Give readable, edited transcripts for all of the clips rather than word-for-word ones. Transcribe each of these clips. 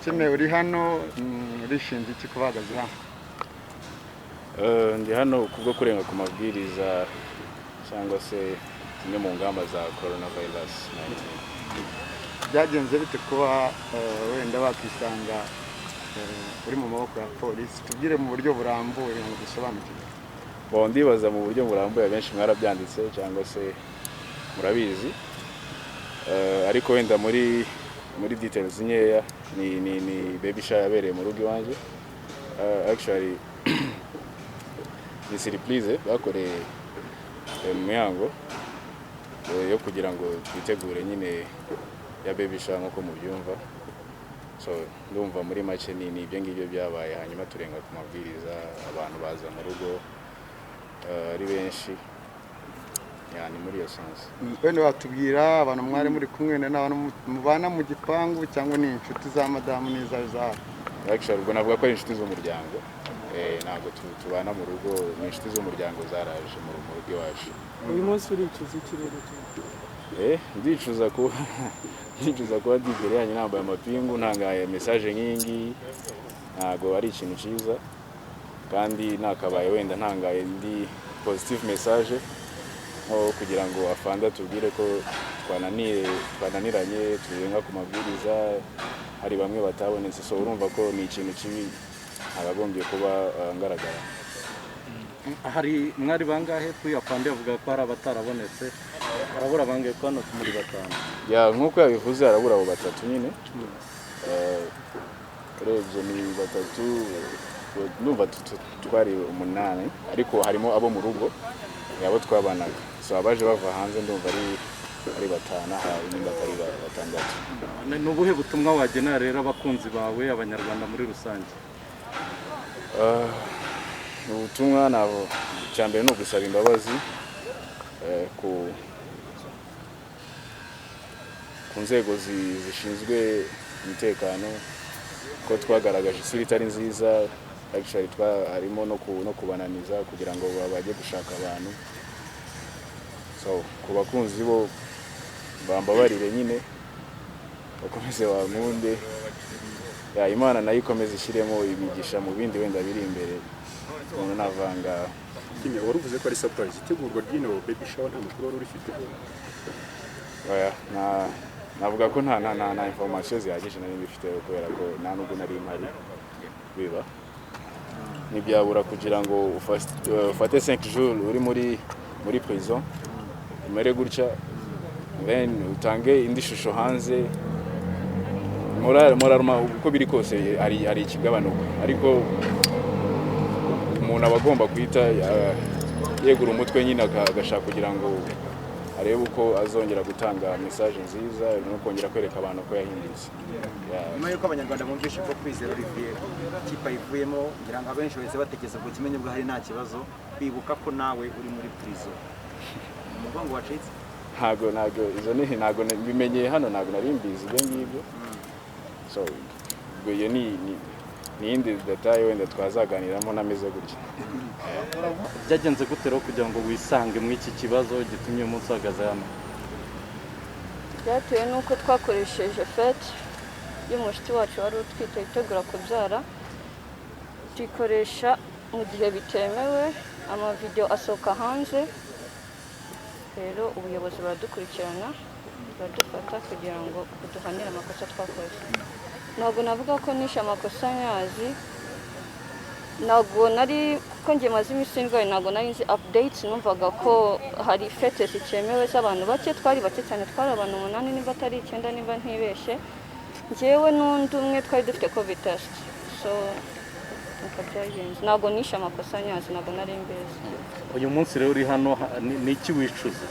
Kime uri hano urishinze iki kubagaza hano? Ndi hano kubwo kurenga ku mabwiriza cyangwa se zimwe mu ngamba za coronavirus 19. Byagenze bite kuba wenda bakisanga uri mu maboko ya polisi? Tubwire mu buryo burambuye ngo dusobanukirwe. Ndibaza mu buryo burambuye benshi mwarabyanditse cyangwa se murabizi, ariko wenda muri details nkeya ni baby shower yabereye mu rugo iwanje. Actually ni surprise bakoreye mu mihango yo kugira ngo twitegure nyine ya baby shower nko mubyumva. So ndumva muri make ni ibyo ngibyo byabaye, hanyuma turenga ku mabwiriza, abantu baza mu rugo ari benshi, yani muri iyo sense. Wenda watubwira abantu mwari muri kumwe n'abantu mubana mu gipangu cyangwa ni inshuti za madamu n'izawe za? Actually ubwo navuga ko ari inshuti z'umuryango, ntabwo tubana mu rugo, ni inshuti z'umuryango zaraje mu rugo iwacu. Uyu munsi uricuza ikirere cyo? Ndicuza kuba digere yanyu nambaye amapingu, ntangaye message nk'ingi, ntabwo ari ikintu cyiza, kandi nakabaye wenda ntangaye ndi positive message nko kugira ngo afanda tubwire ko twananiranye turenga ku mabwiriza, hari bamwe batabonetse. So urumva ko ni ikintu kibi abagombye kuba ngaragara. Hari mwari bangahe kuri afande avuga ko hari abatarabonetse, arabura bangahe ko hano muri batanu? Nkuko yabivuze arabura abo batatu nyine. Urebye ni batatu, numva twari 8, ariko harimo abo mu rugo yabo twabanaga. So abaje bava hanze ndumva ari 5, hari nimba atari 6. Ni ubuhe butumwa wagenera rero abakunzi bawe, abanyarwanda muri rusange? Ubutumwa nabo cyambere no gusaba imbabazi ku nzego zishinzwe umutekano ko twagaragaje isura itari nziza. Actually harimo no kubananiza kugira ngo babajye gushaka abantu. So ku bakunzi bo bambabarire nyine, bakomeze bankunde, Imana nayo ikomeze ishyiremo imigisha mu bindi wenda biri imbere. Umuntu navanga kimwe waruvuze ko ari surprise itegurwa ry'ino baby shower nta makuru wari urifite? Navuga ko nta information zihagije nari bifite, kubera ko nta nubwo nari mpari biba. Nibyabura kugira ngo ufate 5 jours uri muri prison, umere gutya, then utange indi shusho hanze. Moralma uko biri kose ari ikigabanuka, ariko umuntu abagomba kwita yegura umutwe nyine agashaka kugira ngo arebe uko azongera gutanga message nziza no kongera kwereka abantu ko yahindutse. Nyuma yuko abanyarwanda bumvishe ko kwizera Olivier kipa ivuyemo, ngira ngo abenshi bose batekereza ko kimenye bwo hari nta kibazo, bibuka ko nawe uri muri prison. Umugongo wacitse? Ntago izo ntago bimenye hano, ntago nari mbizi ibyo ngibyo. So ubwo iyo ni indi detail wenda twazaganiramo nameze gutya. Byagenze gute rero kugira ngo wisange muri iki kibazo gitumye umunsi uhagaze hano? Byatewe nuko twakoresheje fete y'umushiti wacu wari utwite yitegura kubyara, tuyikoresha mu gihe bitemewe, amavideo asohoka hanze. Rero ubuyobozi baradukurikirana, baradufata kugira ngo duhanire amakosa twakoze. Ntabwo navuga ko nishe amakosa nyazi, ntabwo nari kuko ngiye maze iminsi ndwaye, ntabwo nari nzi updates. Numvaga ko hari fete zikemewe z'abantu bake, twari bake cyane, twari abantu 8 niba atari 9 niba ntibeshe, njyewe n'undi umwe twari dufite covid test. So nkabyagenze, ntabwo nishe amakosa nyazi, ntabwo nari mbese. Uyu munsi rero uri hano, ni iki wicuza?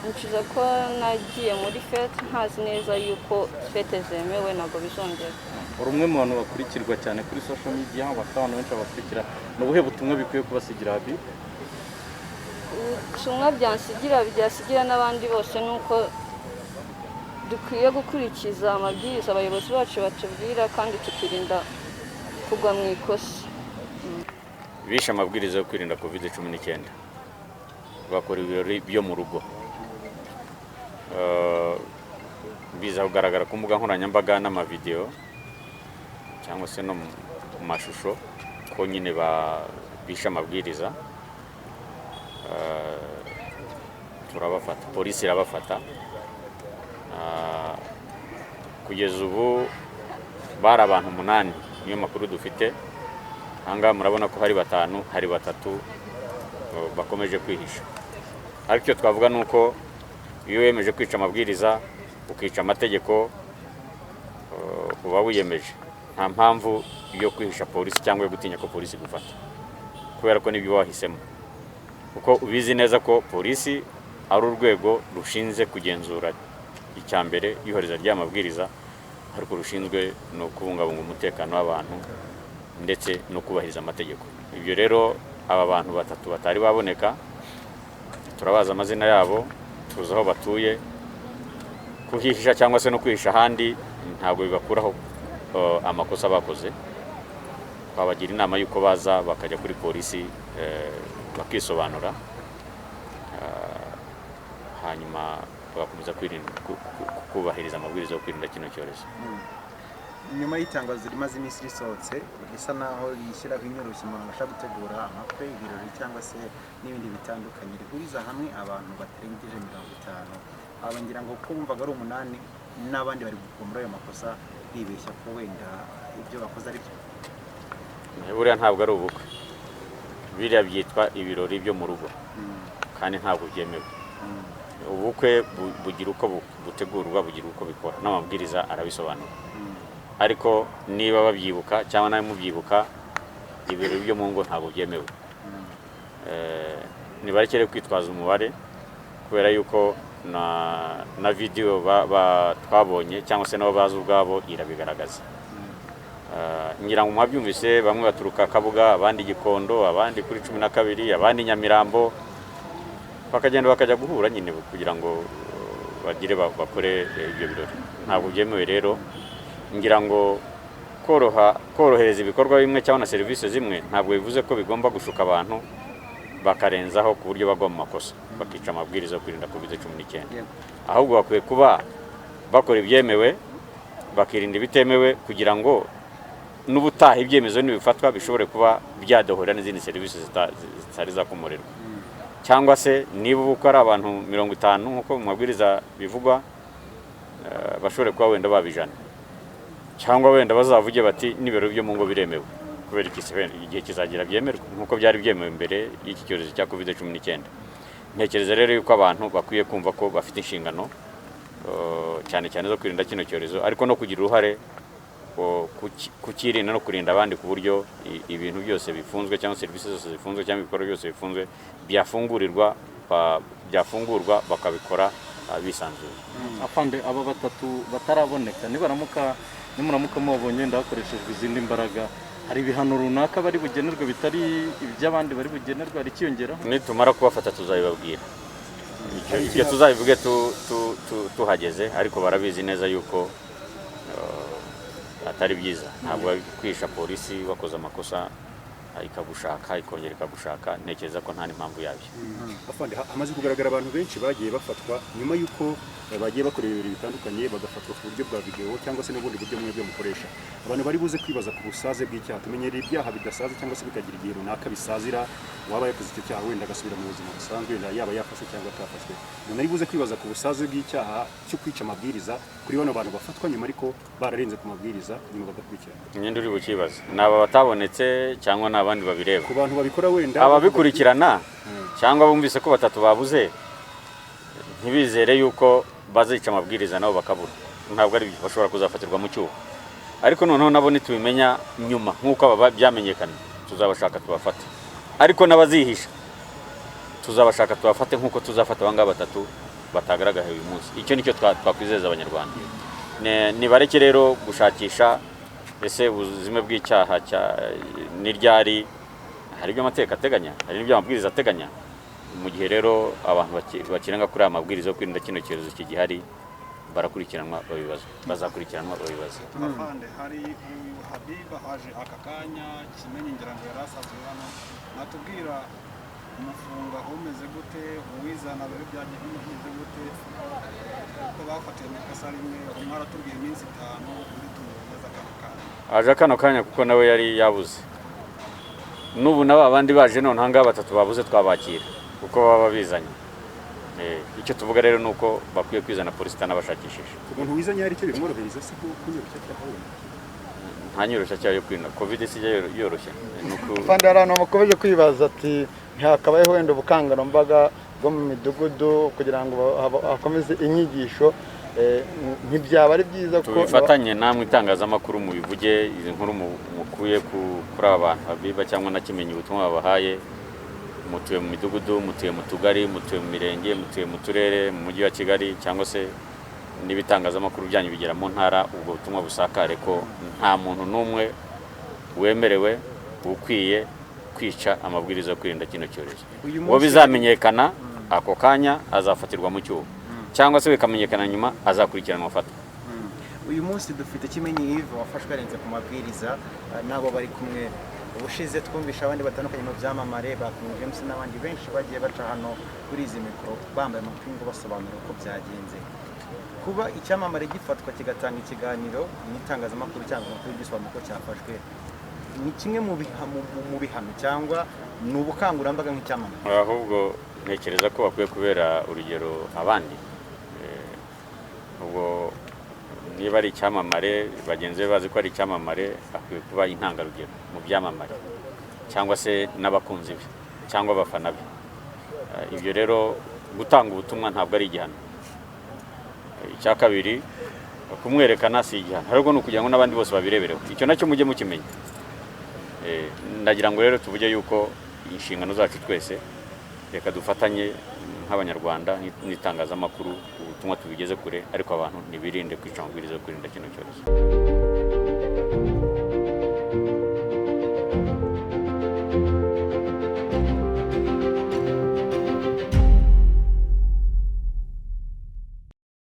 Ncuza ko nagiye muri fete ntazi neza yuko fete zemewe, ntabwo bizongera. Uri umwe mu bantu bakurikirwa cyane kuri social media, bafite abantu benshi bakurikira, n'ubuhe butumwa bikwiye kubasigira abi? Ubutumwa byasigira n'abandi bose nuko dukwiye gukurikiza amabwiriza abayobozi bacu batubwira, kandi tukirinda kugwa mu ikosa. Bishe amabwiriza yo kwirinda COVID-19, bakora ibirori byo mu rugo. biza kugaragara ku mbuga nkoranyambaga n'amavideo cyangwa se no mu mashusho ko nyine bisha amabwiriza, turabafata, polisi irabafata. Kugeza ubu bari abantu 8 niyo makuru dufite. Ahangaha murabona ko hari 5, hari 3 bakomeje kwihisha. Ariko icyo twavuga nuko iyo wemeje kwica amabwiriza ukica amategeko uba wiyemeje, nta mpamvu yo kwihisha polisi cyangwa yo gutinya ko polisi gufata, kubera ko nibyo wahisemo, kuko ubizi neza ko polisi ari urwego rushinze kugenzura icyambere ihoreza ry'amabwiriza, ariko rushinzwe no kubungabunga umutekano w'abantu ndetse no kubahiriza amategeko. Ibyo rero aba bantu 3 batari baboneka, turabaza amazina yabo, tuzi aho batuye. Kuhihisha cyangwa se no kwihisha ahandi ntabwo bibakuraho amakosa bakoze. Twabagira inama yuko baza bakajya kuri polisi bakisobanura, hanyuma bagakomeza kwirinda kubahiriza amabwiriza yo kwirinda kino cyorezo. Nyuma y'itangazo rimaze iminsi risohotse risa naho rishyiraho inyoroshyo umuntu ashaka gutegura amakwe, ibirori cyangwa se n'ibindi bitandukanye, rihuriza hamwe abantu batarengeje 50. Abangira ngo ko bumvaga ari 8 n'abandi bari gukomora ayo makosa bibeshya ko wenda ibyo bakoze ari byo. Buriya ntabwo ari ubukwe, biriya byitwa ibirori byo mu rugo kandi ntabwo byemewe. Ubukwe bugira uko butegurwa, bugira uko bikora, n'amabwiriza arabisobanura. Ariko niba babyibuka cyangwa nawe mubyibuka, ibirori byo mu ngo ntabwo byemewe. Nibarekere kwitwaza umubare, kubera yuko na video twabonye cyangwa se nabo bazi ubwabo irabigaragaza. Ngira ngo mwabyumvise, bamwe baturuka Kabuga, abandi Gikondo, abandi kuri 12, abandi Nyamirambo, bakagenda bakajya guhura nyine kugira ngo bagire bakore ibyo birori. Ntabwo byemewe rero. Ngira ngo korohereza ibikorwa bimwe cyangwa na serivisi zimwe ntabwo bivuze ko bigomba gushuka abantu bakarenzaho ku buryo bagwa mu makosa bakica amabwiriza yo kwirinda COVID-19. Ahubwo bakwiye kuba bakora ibyemewe bakirinda ibitemewe, kugira ngo n'ubutaha ibyemezo nibifatwa bishobore kuba byadohora n'izindi serivisi zitari zakomorerwa. Cyangwa se niba uko ari abantu 50 nkuko mu mabwiriza bivugwa, bashobore kuba wenda babijana, cyangwa wenda bazavuge bati n'ibiro byo mu ngo biremewe, kubera igihe kizagira byemerwa nkuko byari byemewe mbere y'iki cyorezo cya COVID-19. Ntekereza rero yuko abantu bakwiye kumva ko bafite inshingano cyane cyane zo kwirinda kino cyorezo, ariko no kugira uruhare kukirinda no kurinda abandi, ku buryo ibintu byose bifunzwe cyangwa serivisi zose zifunzwe cyangwa ibikorwa byose bifunzwe byafungurwa bakabikora bisanzuye. Afande, aba 3 bataraboneka nimuramuka mubonye ndakoreshejwe izindi mbaraga, hari ibihano runaka bari bugenerwe bitari iby'abandi bari bugenerwa, ari kiyongeraho? Nitumara kubafata tuzabibabwira, icyo tuzabivuge tuhageze, ariko barabizi neza yuko atari byiza. Ntabwo kwisha polisi wakoze amakosa ikagushaka ikongera ikagushaka, ntekereza ko nta n'impamvu yabyo. Afande, hamaze kugaragara abantu benshi bagiye bafatwa nyuma y'uko bagiye bakora ibintu bitandukanye, bagafatwa ku buryo bwa video cyangwa se n'ubundi buryo bumwe byo mukoresha. Abantu bari buze kwibaza ku busaze bw'icyaha. Tumenyereye ibyaha bidasaza cyangwa se bikagira igihe runaka bisazira, waba yakoze icyo cyaha wenda agasubira mu buzima busanzwe, yaba yafashwe cyangwa atafashwe. Umuntu ari buze kwibaza ku busaze bw'icyaha cyo kwica amabwiriza kuri bano bantu bafatwa nyuma ariko bararenze ku mabwiriza nyuma bagakurikirana. Nyine uri bukibaza naba batabonetse cyangwa n'abandi babireba, ku bantu babikora wenda ababikurikirana cyangwa bumvise ko 3 babuze, ntibizere yuko bazica amabwiriza nabo bakabura. Ntabwo ari bashobora kuzafatirwa mu cyuho, ariko noneho nabo nitubimenya nyuma nk'uko aba byamenyekana, tuzabashaka tubafate. Ariko n'abazihisha tuzabashaka tubafate nk'uko tuzafata abangaba 3 batagaragaye uyu munsi. Icyo nicyo twakwizeza abanyarwanda. Nibareke rero gushakisha ese ubuzima bw'icyaha n'iryari, hari ibyo amategeko ateganya, hari n'ibyo amabwiriza ateganya. Mu gihe rero abantu bakirenga kuri amabwiriza yo kwirinda kino cyorezo kigihari, barakurikiranwa bazakurikiranwa babibaza. Afande, hari Habiba haje aka kanya Kimenyi ngira ngo yarasazwe hano, natubwira umufunga umeze gute uwizana rero byagiye bimeze gute ko bafatiye mu kasa rimwe umwe aratubwiye iminsi 5 undi tumugeza aje kano kanya kuko nawe yari yabuze n'ubu naba abandi baje none hanga batatu babuze twabakira kuko baba bizanye icyo tuvuga rero nuko bakwiye kwizana polisi tanabashakishije umuntu wizanye ari cyo bimworohereza se kunyurushya cyangwa ntanyurusha cyayo kwina covid sije yoroshye nuko fanda arano mukomeje kwibaza ati ntihakabayeho wenda ubukangurambaga bwo mu midugudu kugira ngo hakomeze inyigisho ntibyaba ari byiza ko tubifatanye namwe itangazamakuru mu bivuge izi nkuru mukuye kuri abantu babiba cyangwa nakimenye ubutumwa babahaye mutuye mu midugudu mutuye mu tugari mutuye mu mirenge mutuye mu turere mu mujyi wa Kigali cyangwa se n'ibitangazamakuru byanyu bigera mu ntara ubwo butumwa busakare ko nta muntu n'umwe wemerewe ukwiye kwica amabwiriza yo kwirinda kino cyorezo uwo bizamenyekana ako kanya azafatirwa mu cyuho cyangwa se bikamenyekana nyuma azakurikiranwa afata uyu munsi dufite Kimenyi Yves wafashwe arenze ku mabwiriza nabo bari kumwe ubushize twumvisha abandi batandukanye mu byamamare bakunze James n'abandi benshi bagiye baca hano kuri izi mikoro bambaye amapingu basobanura uko byagenze kuba icyamamare gifatwa kigatanga ikiganiro n'itangazamakuru cyangwa amakuru gisobanura uko cyafashwe ni kimwe mu bihano cyangwa ni ubukangurambaga nk'icyamamare ahubwo ntekereza ko bakwiye kubera urugero abandi ubwo niba ari icyamamare bagenzi be bazi ko ari icyamamare akwiye kuba intangarugero mu byamamare cyangwa se n'abakunzi be cyangwa abafana be ibyo rero gutanga ubutumwa ntabwo ari igihano icya kabiri kumwerekana si igihano ahubwo ni ukugira ngo n'abandi bose babirebereho icyo nacyo mujye mukimenya ndagira ngo rero tuvuge yuko inshingano zacu twese reka dufatanye nk'abanyarwanda n'itangazamakuru ubutumwa tubigeze kure ariko abantu ntibirinde kwica amabwiriza yo kwirinda kino cyorezo.